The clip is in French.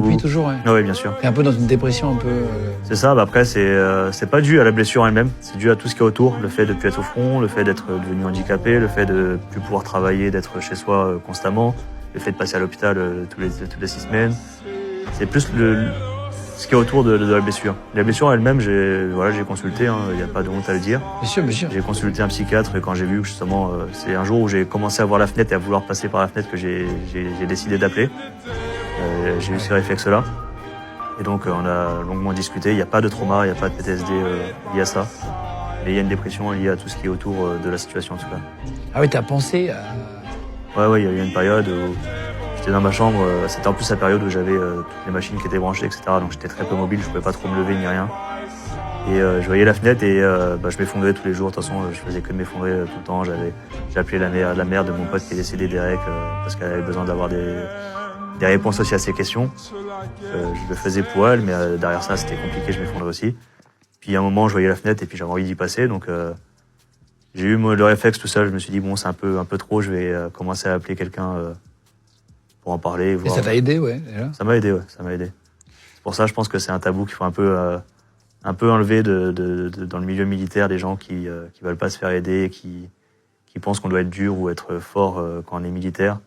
Oui, toujours, ouais. Oui, bien sûr. T'es un peu dans une dépression un peu... C'est ça, après c'est pas dû à la blessure elle-même, c'est dû à tout ce qui est autour, le fait de ne plus être au front, le fait d'être devenu handicapé, le fait de plus pouvoir travailler, d'être chez soi constamment, le fait de passer à l'hôpital toutes les 6 semaines. C'est plus ce qui est autour de la blessure. La blessure elle-même, j'ai consulté, il n'y a pas de honte à le dire. Bien sûr, bien sûr. J'ai consulté un psychiatre quand j'ai vu que justement, c'est un jour où j'ai commencé à voir la fenêtre et à vouloir passer par la fenêtre que j'ai décidé d'appeler. J'ai eu ces réflexes-là. Et donc on a longuement discuté, il n'y a pas de trauma, il n'y a pas de PTSD lié à ça. Mais il y a une dépression liée à tout ce qui est autour de la situation en tout cas. Ah oui, t'as pensé à... Ouais, il y a eu une période où j'étais dans ma chambre, c'était en plus la période où j'avais toutes les machines qui étaient branchées, etc. Donc j'étais très peu mobile, je pouvais pas trop me lever ni rien. Et je voyais la fenêtre et je m'effondrais tous les jours. De toute façon, je faisais que de m'effondrer tout le temps. J'ai appelé la mère de mon pote qui est décédé, Derek, parce qu'elle avait besoin d'avoir des réponses aussi à ces questions. Je le faisais pour elle, mais derrière ça, c'était compliqué, je m'effondrais aussi. Puis à un moment, je voyais la fenêtre et puis j'avais envie d'y passer, donc j'ai eu le réflexe tout seul. Je me suis dit bon, c'est un peu trop, je vais commencer à appeler quelqu'un pour en parler. Et ça t'a aidé, ouais, déjà? Ça m'a aidé, ouais, ça m'a aidé. C'est pour ça, je pense que c'est un tabou qu'il faut un peu enlever dans le milieu militaire, des gens qui veulent pas se faire aider, qui pensent qu'on doit être dur ou être fort quand on est militaire.